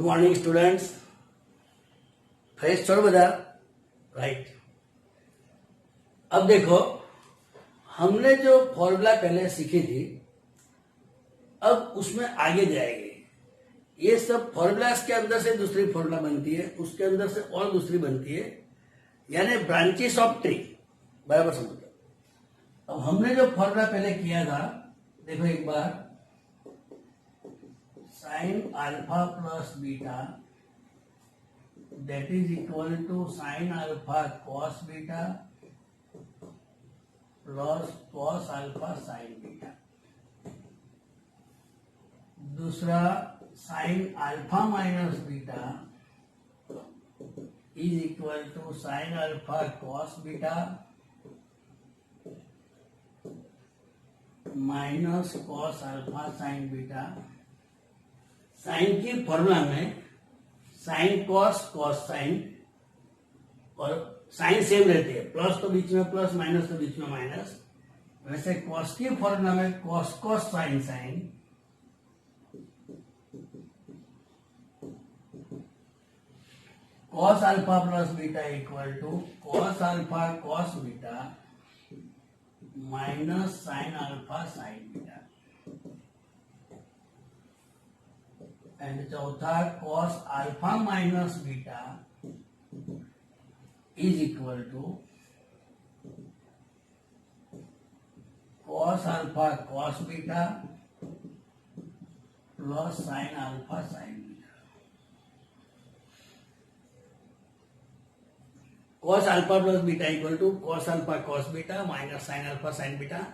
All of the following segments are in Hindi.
मॉर्निंग स्टूडेंट्स, फ्रेश छोड़ बजा राइट। अब देखो, हमने जो फॉर्मूला पहले सीखी थी, अब उसमें आगे जाएंगे। ये सब फॉर्मूलाज के अंदर से दूसरी फॉर्मूला बनती है, उसके अंदर से और दूसरी बनती है, यानी ब्रांचेस ऑफ ट्री। बराबर समझो। अब हमने जो फॉर्मूला पहले किया था, देखो एक बार, sine alpha plus beta that is equal to sin alpha cos beta plus cos alpha sin beta। दूसरा, sin alpha minus beta is equal to sin alpha cos beta minus cos alpha sin beta। Sine की फॉर्मूला में साइन कॉस कॉस साइन, और साइन सेम रहती है, प्लस तो बीच में प्लस, माइनस तो बीच में माइनस। वैसे कॉस की फॉर्मूला में cos cos sine sine, cos alpha plus beta equal to cos alpha cos beta minus sine alpha sine beta. And चौथा, cos alpha minus beta is equal to cos alpha cos beta plus sine alpha sine beta. Cos alpha plus beta equal to cos alpha cos beta minus sine alpha sine beta,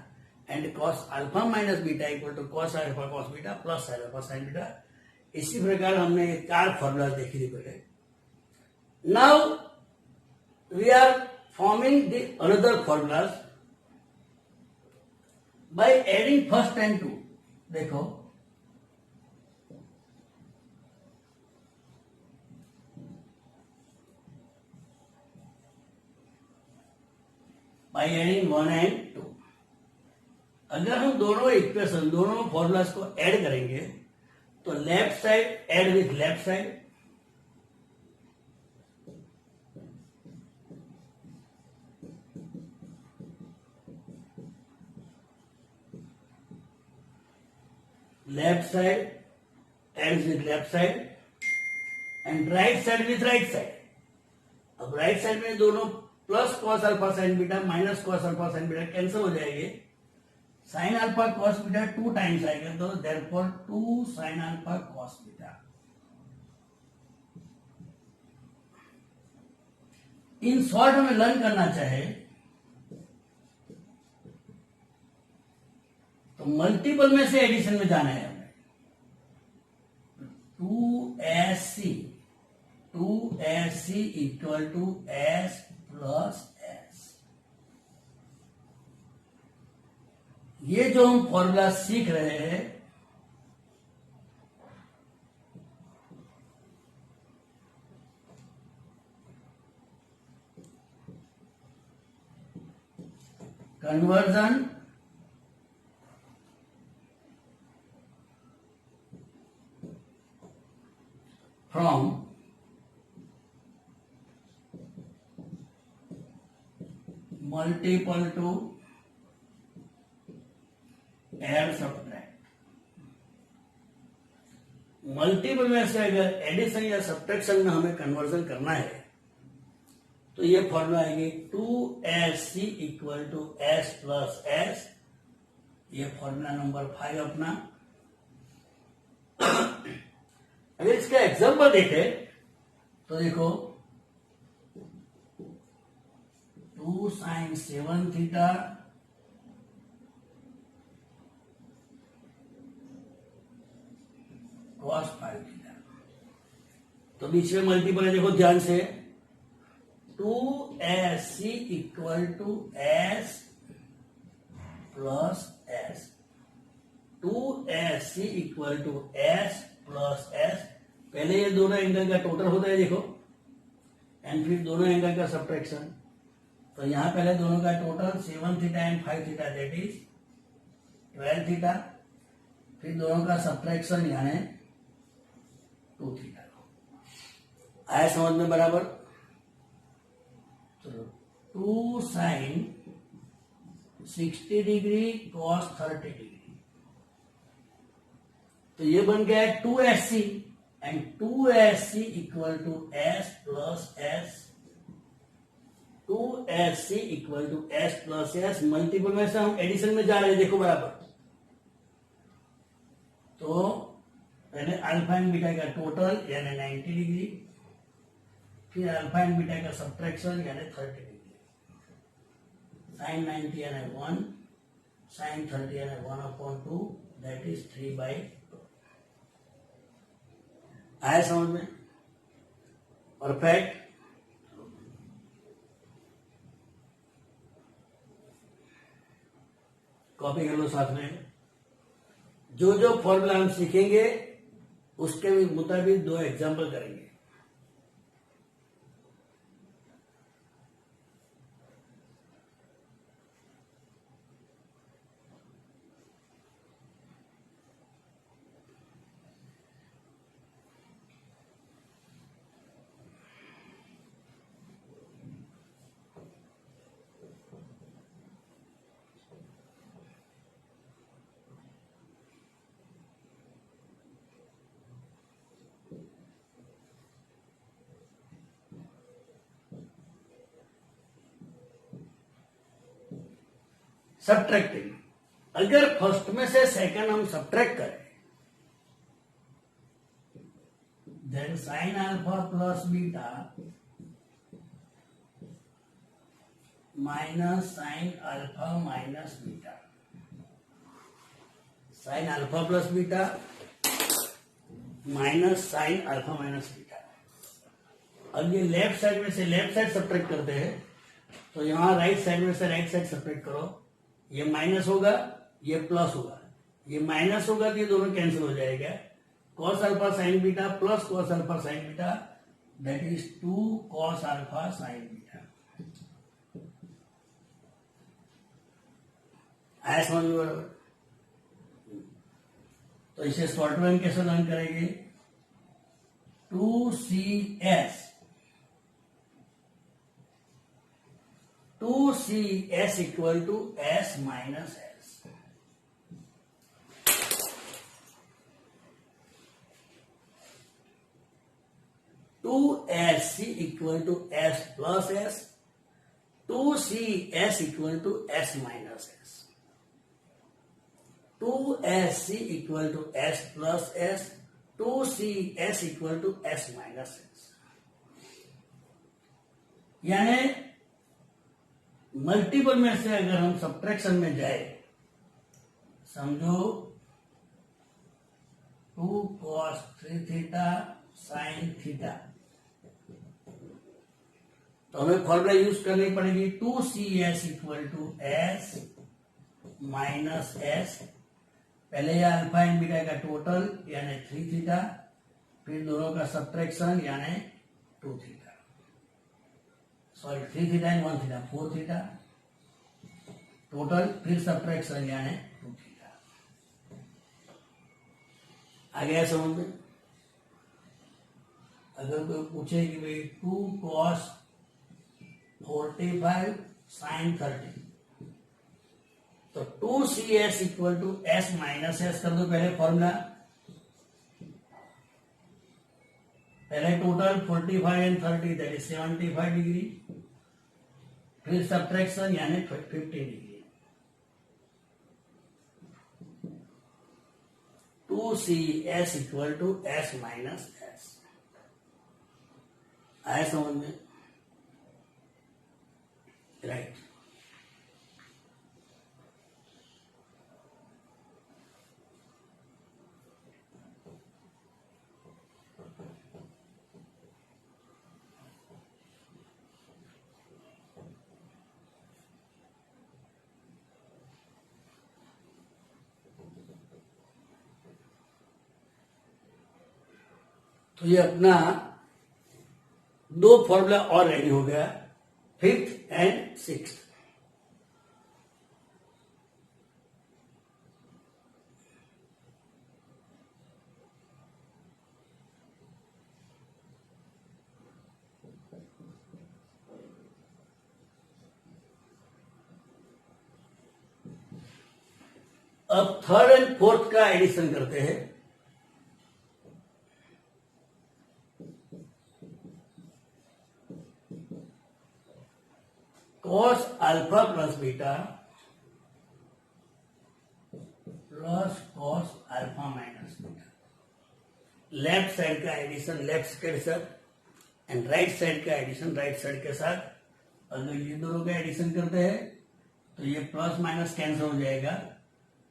and cos alpha minus beta equal to cos alpha cos beta plus sine alpha sine beta. इसी प्रकार हमने 4 फॉर्मूला देखी थी पहले। Now we are forming the another formulas by adding first and two. देखो, बाय एडिंग 1 एंड 2। अगर हम दोनों इक्वेशन, दोनों फॉर्मूलाज को ऐड करेंगे तो left side add with left side, left side add with left side, and right side with right side. अब राइट साइड में दोनों plus cos alpha sine beta minus cos alpha sine beta cancel हो जाएंगे। Sine alpha cos beta 2 times आएगा, तो therefore 2 sine alpha cos beta. In short हमें लर्न करना चाहे तो मल्टीपल में से एडिशन में जाना है हमें। 2SC equal to S plus S। ये जो हम फॉर्मूला सीख रहे हैं, conversion from multiple to add subtract. Multiple में से अगर एडिशन या सब्ट्रैक्शन में हमें कन्वर्जन करना है तो ये फॉर्मूला आएगी 2SC equal to S plus S। ये फॉर्मूला नंबर 5 अपना। अगर इसका एग्जांपल देखें तो देखो, 2 साइन 7 थीटा कॉस 5 थीटा। तो बीच में मल्टीपल है, देखो ध्यान से, 2SC equal to S plus S। 2SC equal to S plus S। पहले ये दोनों एंगल का टोटल होता है, देखो, एंड फिर दोनों एंगल का सब्ट्रैक्शन। तो यहां पहले दोनों का total 7 theta and 5 theta, that is 12 theta. फिर दोनों का सब्ट्रैक्शन यानी 2 थीटा। आया समझ में बराबर? चलो 2 sin 60 डिग्री cos 30 डिग्री, तो ये बन गया है 2SC, and 2SC equal to S plus S, 2SC equal to S plus S। Multiple में से हम एडिशन में जा रहे हैं, देखो बराबर। तो पहले अल्फा एंड बीटा का टोटल यानी 90 डिग्री, फिर अल्फा एंड बीटा का सब्ट्रैक्शन यानी 30 डिग्री, साइन 90 यानी 1, साइन 30 यानी 1/2, दैट इज 3/2। आया समझ में? परफेक्ट। कॉपी कर लो साथ में। जो जो फॉर्मूला हम सीखेंगे उसके मुताबिक 2 एग्जाम्पल करेंगे। सब्ट्रैक्टिंग, अगर फर्स्ट में से सेकंड हम सब्ट्रैक्ट करें, then sine alpha plus beta minus sine alpha minus beta, sine alpha plus beta minus sine alpha minus beta. अब ये लेफ्ट साइड में से लेफ्ट साइड सब्ट्रैक्ट करते हैं, तो यहां राइट साइड में से राइट साइड सब्ट्रैक्ट करो। ये माइनस होगा, ये प्लस होगा, ये माइनस होगा तो ये दोनों कैंसिल हो जाएगा। Cos alpha sine beta plus cos alpha sine beta, that is 2 cos alpha sine beta. आया समझ में बराबर? तो इसे शॉर्ट में कैसे लर्न करेंगे? 2CS 2CS equal to S minus S। Two SC equal to S plus S, 2CS equal to S minus S, 2SC equal to S plus S, 2CS equal to S minus S। यानी मल्टीपल में से अगर हम सब्ट्रैक्शन में जाए, समझो 2 cos 3 थीटा साइन थीटा, तो हमें फॉर्मूला यूज करनी पड़ेगी 2CS equal to S minus S। पहले यह अल्फा एंड बीटा का टोटल यानी 3 थीटा, फिर दोनों का सब्ट्रैक्शन यानी 2 theta, sorry 3 theta and 1 theta, 4 theta total, फिर सब्ट्रैक्शन यानी 2 थीटा। आ गया समझ में? अगर कोई पूछे कि भाई 2 cos 45 साइन 30, तो 2CS equal to S minus S कर दो पहले फॉर्मूला। पहले total 45 and 30 that is 75 degree, फिर सब्ट्रैक्शन यानी 50 degree. 2CS equal to S minus S। आया समझ में? राइट। तो ये अपना 2 फॉर्मूला और रेडी हो गया, 5th एंड 6th। अब थर्ड एंड फोर्थ का एडिशन करते हैं। Cos alpha plus beta plus cos alpha minus beta, left side का एडिशन लेफ्ट के साथ एंड राइट साइड का एडिशन राइट साइड के साथ। अगर ये दोनों का एडिशन करते हैं तो ये प्लस माइनस कैंसिल हो जाएगा,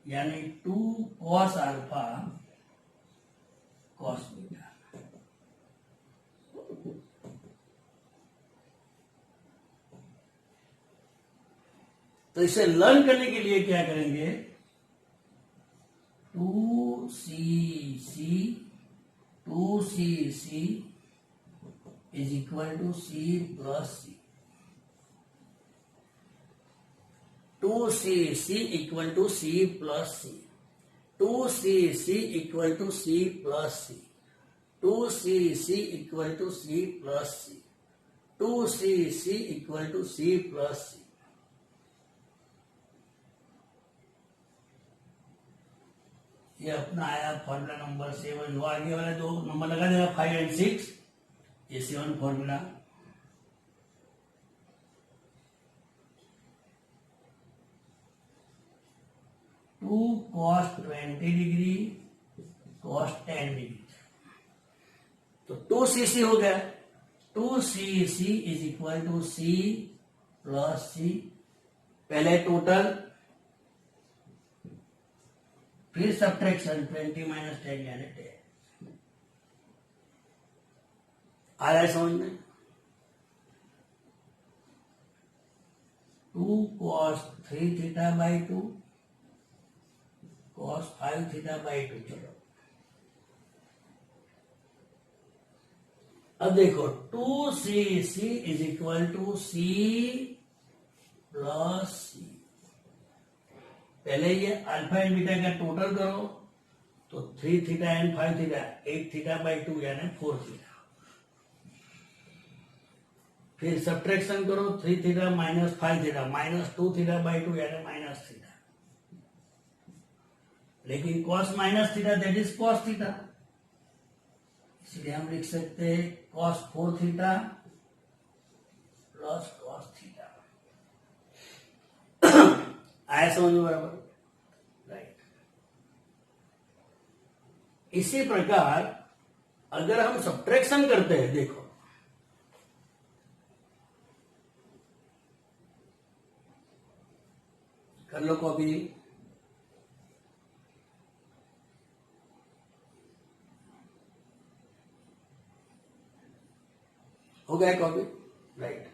यानी 2 कॉस अल्फा कॉस बीटा। तो इसे लर्न करने के लिए क्या करेंगे, 2cc is equal to c plus c। 2cc equal to c plus c, 2cc equal to c plus c, 2cc equal to c plus c, 2cc equal to c plus c। ये अपना आया फॉर्मूला नंबर 7। जो आगे वाला दो नंबर लगा देगा 5 एंड 6, ये 7 formula. Two cos 20 degree cos 10 degree, तो 2cc हो गया। 2cc is equal to c plus c, पहले टोटल फिर सब्ट्रैक्शन 20 माइनस 10 यानी 10। आ रहा है समझ में। 2 cos 3 theta by 2 cos 5 theta by 2। चलो अब देखो 2cc is equal to c plus c। पहले ये अल्फा एंड बीटा का टोटल करो तो 3 theta and 5 theta 8 theta by 2 यानी 4 थीटा। फिर सब्ट्रैक्शन करो 3 theta minus 5 theta minus 2 theta by 2 यानी माइनस थीटा। लेकिन cos minus theta that is cos theta, इसलिए हम लिख सकते हैं cos 4 theta plus cos theta. आया समझ में बराबर, राइट। इसी प्रकार अगर हम सब्ट्रैक्शन करते हैं, देखो कर लो कॉपी। हो गया copy, right.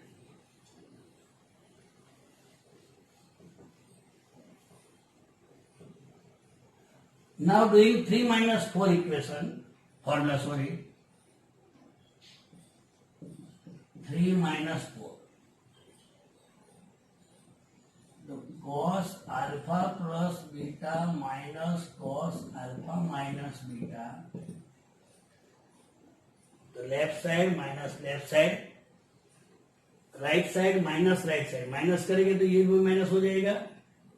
Now doing 3 minus 4 equation formula, sorry, 3 minus 4, the cos alpha plus beta minus cos alpha minus beta, the left side minus left side, right side minus right side, minus करेंगे तो ये भी माइनस हो जाएगा,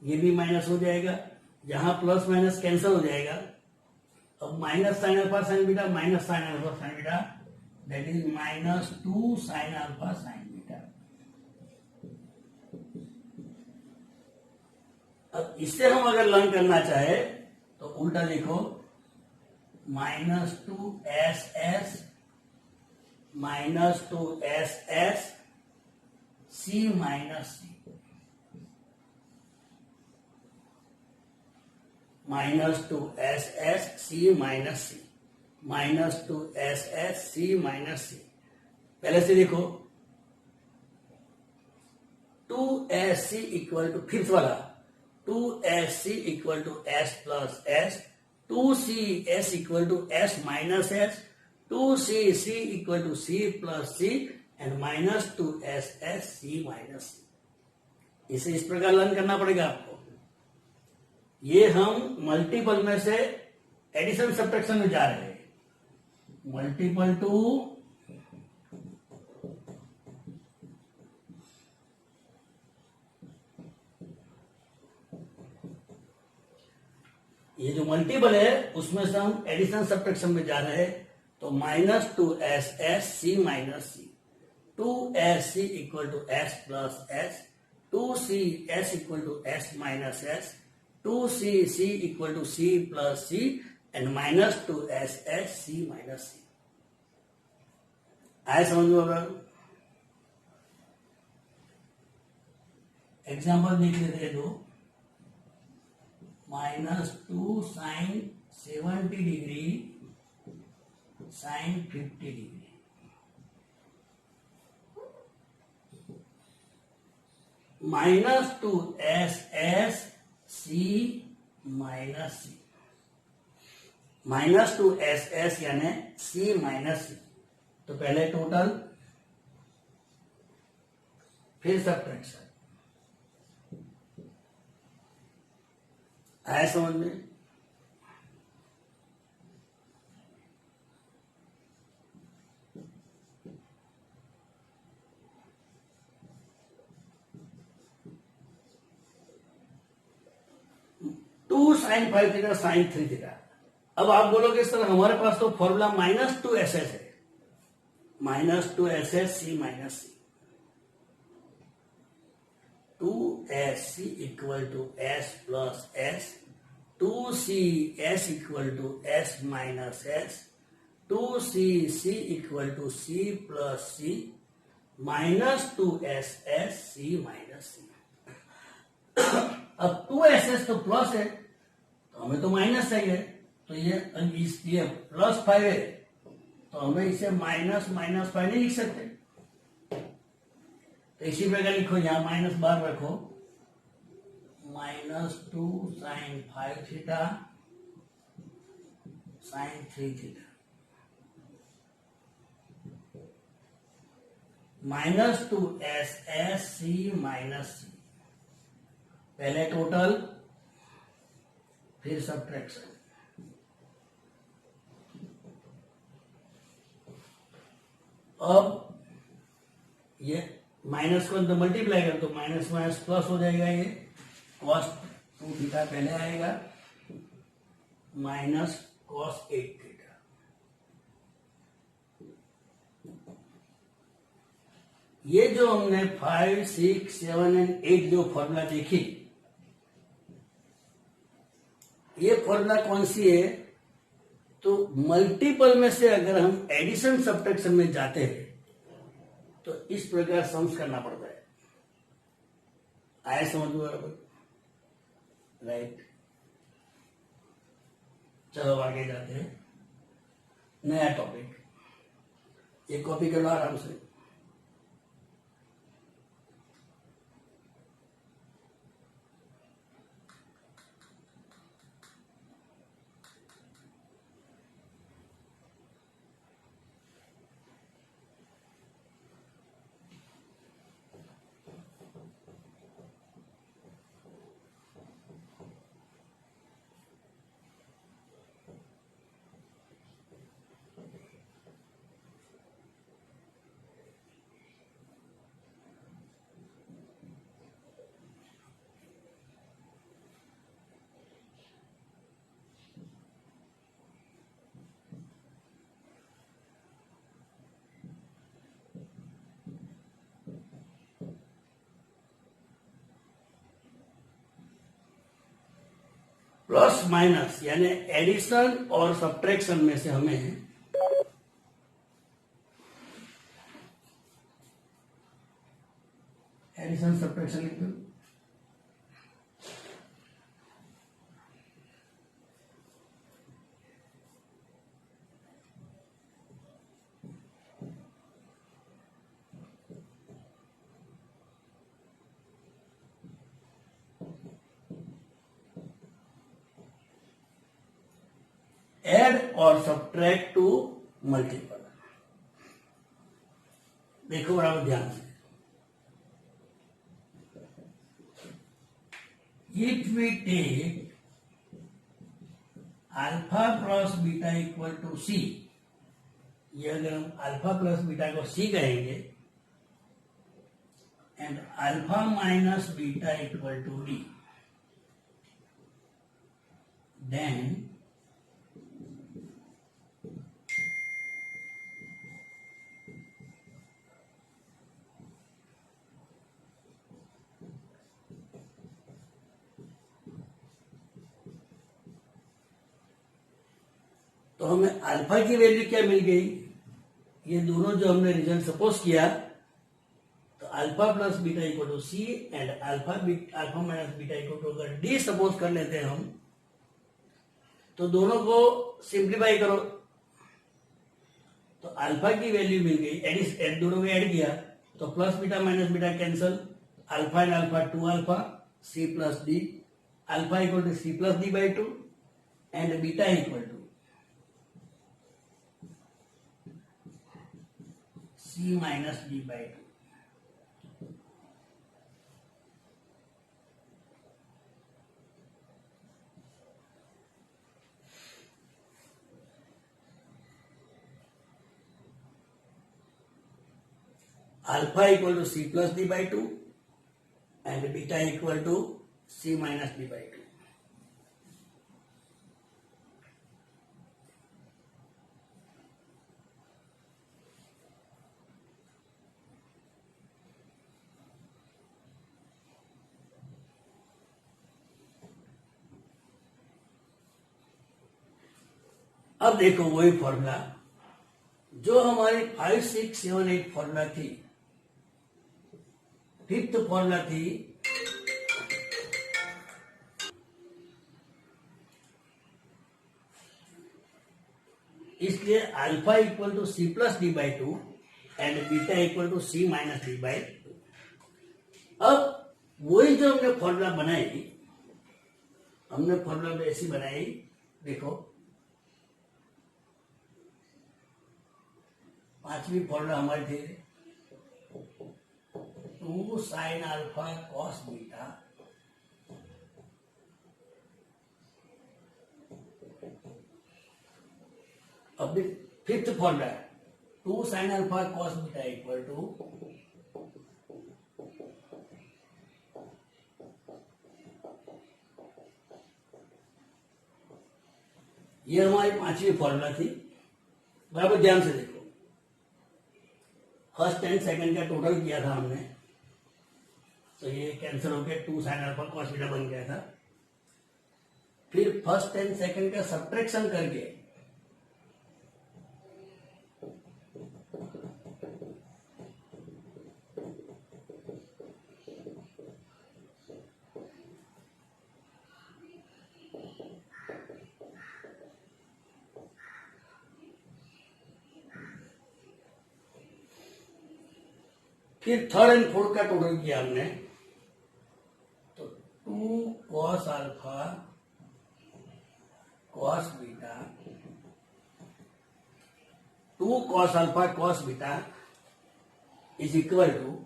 ये भी माइनस हो जाएगा, जहां प्लस माइनस कैंसिल हो जाएगा। अब minus sine alpha sine beta minus sine alpha sine beta that is minus 2 sine alpha sine beta. अब इससे हम अगर लर्न करना चाहे तो उल्टा लिखो, -2 SS -2 SS C minus C, -2 SS C minus C, -2 SS C minus C। पहले से देखो 2SC इक्वल टू फिफ्थ वाला 2SC equal to S plus S, 2CS equal to S minus S, 2CC equal to C plus C and -2SS C minus C। इसे इस प्रकार लर्न करना पड़ेगा आपको। ये हम मल्टीपल में से एडिशन सब्ट्रैक्शन में जा रहे हैं, मल्टीपल टू ये जो मल्टीपल है उसमें से हम एडिशन सब्ट्रैक्शन में जा रहे हैं, तो minus two S S C minus C, two S C equal to S plus S, two C S equal to S minus S, two C C equal to C plus C and minus two S S C minus C. आए समझ में होगा? एग्जाम्पल देख लेते हैं दो। Minus two sine 70 degree sine 50 degree, minus two S S C minus C, minus two S S यानी सी माइनस सी। तो पहले टोटल फिर सब्ट्रैक्शन। आया समझ में? Two sine 5 theta sine 3 theta. अब आप बोलोगे सर हमारे पास तो formula minus two S S है, minus two S S C minus C, two S C equal to S plus S, two C S equal to S minus S, two C C equal to C plus C, minus two S S C minus C. अब टू एस एस तो प्लस है, तो हमें तो माइनस चाहिए, तो ये प्लस 5 है, तो हमें इसे माइनस माइनस 5 नहीं लिख सकते। तो इसी प्रकार लिखो, यहां माइनस बार रखो, minus two sine 5 theta sine 3 theta, minus two S S C minus C. पहले टोटल फिर सब्ट्रैक्शन। अब ये माइनस को अंदर मल्टीप्लाई कर तो माइनस माइनस प्लस हो जाएगा, ये कॉस 2 थीटा पहले आएगा, माइनस कॉस 8 थीटा। ये जो हमने 5, 6, 7 एंड 8 जो फॉर्मूला देखी, ये फॉर्मूला कौन सी है? तो मल्टीपल में से अगर हम एडिशन सब्ट्रैक्शन में जाते हैं तो इस प्रकार सम्स करना पड़ता है। आए समझ में बराबर? राइट। चलो आगे जाते हैं, नया टॉपिक। ये कॉपी कर लो आराम से। प्लस माइनस यानी एडिशन और सब्ट्रैक्शन में से हमें एडिशन सब्ट्रैक्शन लिख दो। एड और सब्ट्रैक्ट टू मल्टीपल। देखो बराबर ध्यान से, if we take alpha plus beta equal to C, ये अगर हम अल्फा प्लस बीटा को सी कहेंगे, and alpha minus beta equal to D, then तो हमें अल्फा की वैल्यू क्या मिल गई, ये दोनों जो हमने रिजल्ट सपोज किया, तो alpha plus beta equal to C and alpha minus beta equal to अगर डी सपोज कर लेते हैं हम, तो दोनों को सिंप्लीफाई करो तो अल्फा की वैल्यू मिल गई, दोनों में ऐड किया तो plus beta minus beta cancel, alpha and alpha 2 alpha C plus D, alpha equal to C plus D by 2 and beta equal to C minus D by 2। Alpha equal to C plus D by 2 and beta equal to C minus D by 2। अब देखो वही फॉर्मूला जो हमारी 5, 6, 7, 8 फॉर्मूला थी, फिफ्थ फॉर्मूला थी इसलिए alpha equal to C plus D by 2 and beta equal to C minus D by 2। अब वही जो हमने फॉर्मूला बनाई, हमने फॉर्मूला में ऐसी बनाई, देखो पांचवी फॉर्मूला हमारी थी 2 साइन अल्फा कॉस बीटा अब fifth formula 2 sine alpha cos beta equal to ये हमारी पांचवी फॉर्मूला थी। बराबर ध्यान से देखो, फर्स्ट एंड सेकंड का टोटल किया था हमने, तो ये कैंसिल होकर 2 साइन अल्फा कॉस बीटा बन गया था। फिर फर्स्ट एंड सेकंड का सब्ट्रैक्शन करके फिर थर्ड एंड फोर्थ का टोटल किया हमने, तो 2 cos alpha cos beta 2 cos alpha cos beta is equal to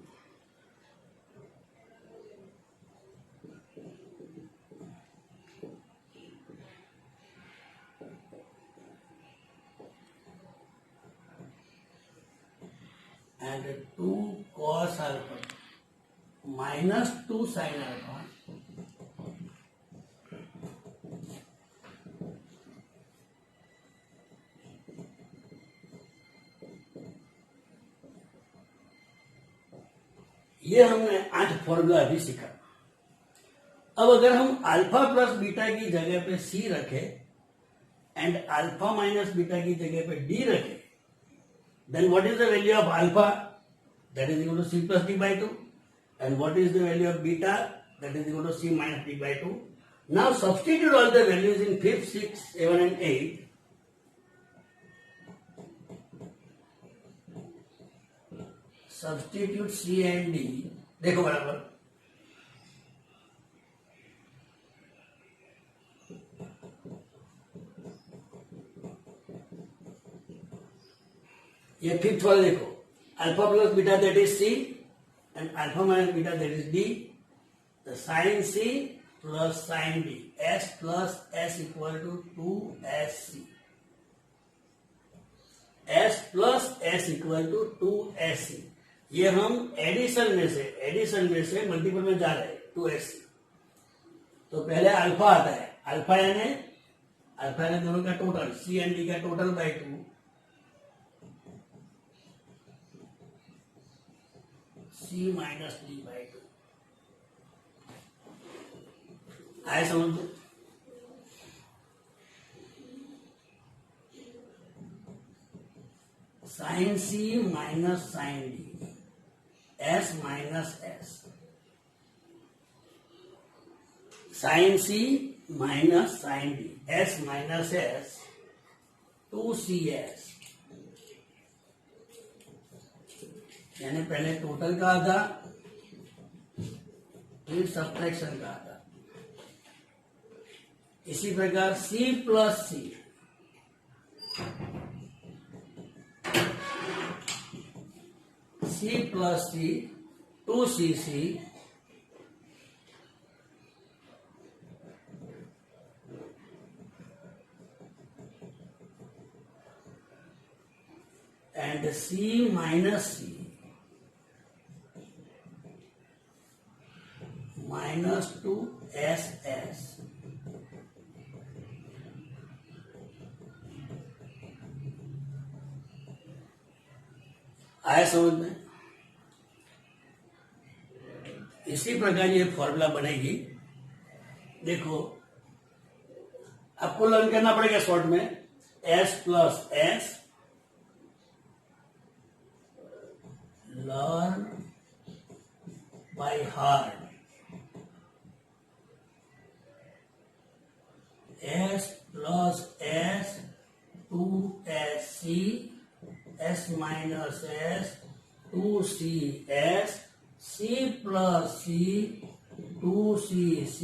and 2 cos alpha minus 2 sin alpha ये हमने 8 फॉर्मूला अभी सीखा। अब अगर हम अल्फा प्लस बीटा की जगह पे सी रखे एंड अल्फा माइनस बीटा की जगह पे डी रखे, then what is the value of alpha? That is equal to c plus d by 2. And what is the value of beta? That is equal to c minus d by 2. Now substitute all the values in 5th, 6th, 7 and 8. Substitute c and d. देखो बराबर, ये फिफ्थ वाला देखो, alpha plus beta that is C and alpha minus beta that is D, तो sine C plus sine D, S plus S equal to 2s C, S plus S equal to 2s C. ये हम एडिशन में से मल्टीपल में जा रहे हैं 2s सी। तो पहले अल्फा आता है, अल्फा यानी अल्फा एन दोनों का टोटल, सी एंड डी का total by 2, C minus D by 2। आए समझ में? Sine C minus sine D, S minus S, sine C minus sine D, S minus S, 2cs, यानी पहले टोटल का आधा फिर सब्ट्रैक्शन का आधा। इसी प्रकार c plus C, c plus C, 2cc, and c minus c minus 2ss, आया समझ में? इसी प्रकार ये फॉर्मूला बनेगी। देखो आपको लर्न करना पड़ेगा शॉर्ट में, s plus S, learn by heart, s plus S, 2sc, s minus S, 2cs, c plus C, 2cc,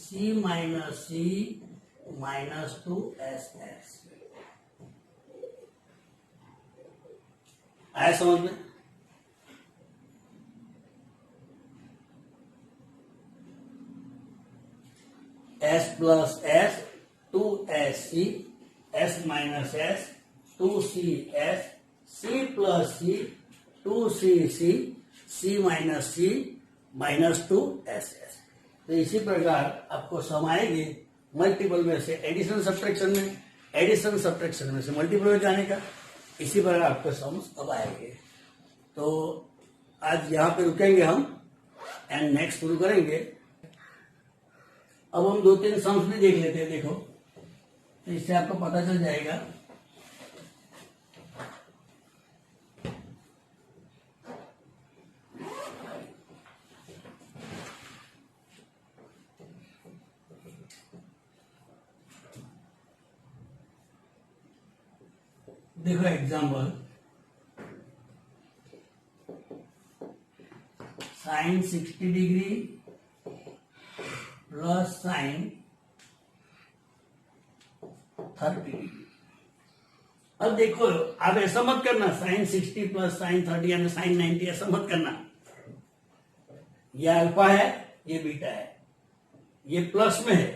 c minus C, minus 2ss। आया समझ में? s plus S, 2sc, s minus S, 2cs, c plus C, 2cc, c minus C, minus 2ss। तो इसी प्रकार आपको सम आएगी मल्टीपल में से एडिशन सब्ट्रैक्शन में, एडिशन सब्ट्रैक्शन में से मल्टीपल में जाने का। इसी प्रकार आपके सम्स अब आएंगे। तो आज यहाँ पे रुकेंगे हम एंड नेक्स्ट शुरू करेंगे। अब हम 2-3 सम्स भी देख लेते हैं। देखो तो इससे आपको पता चल जाएगा। देखो example, sine 60 degree plus sine 30 degree. अब देखो आप ऐसा मत करना साइन 60 प्लस साइन 30 यानी साइन 90, ऐसा मत करना। ये अल्फा है, ये बीटा है, ये प्लस में है,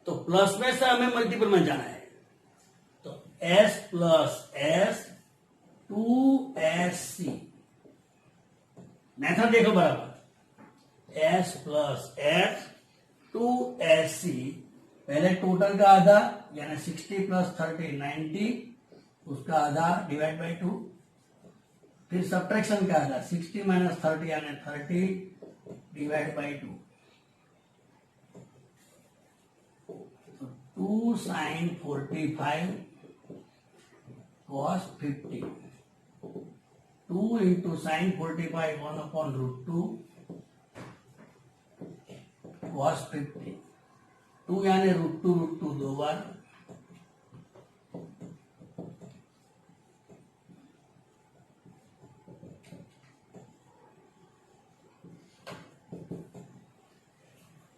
तो प्लस में से हमें मल्टीपल में जाना है। तो s plus S 2sc, method देखो बराबर, s प्लस एस 2sc, पहले टोटल का आधा यानी 60 प्लस 30 90, उसका आधा डिवाइड बाई 2, फिर सब्ट्रैक्शन का आधा 60 माइनस 30 यानी 30 divide by 2, 2 sign 45 cos 50, 2 into sin 45 1 upon root 2 cos 50, 2 यानी रूट टू 2 बार,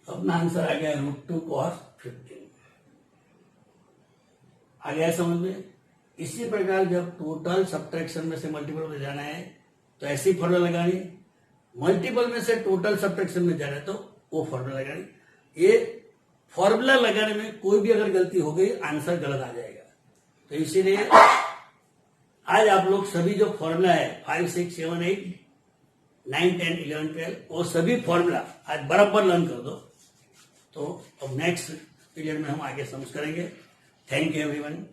अपना आंसर आ गया √2 cos 15। आ गया समझ में? इसी प्रकार जब टोटल सब्ट्रैक्शन में से मल्टीपल में जाना है तो ऐसी फॉर्मूला लगानी, मल्टीपल में से टोटल सब्ट्रैक्शन में जाना है तो वो फॉर्मूला लगानी। ये फॉर्मूला लगाने में कोई भी अगर गलती हो गई आंसर गलत आ जाएगा। तो इसीलिए आज आप लोग सभी जो फॉर्मूला है 5 6 7 8 9 10 11 12 वो सभी फॉर्मूला आज बराबर लर्न कर दो। तो अब नेक्स्ट पीरियड में हम आगे समझ करेंगे। Thank you everyone.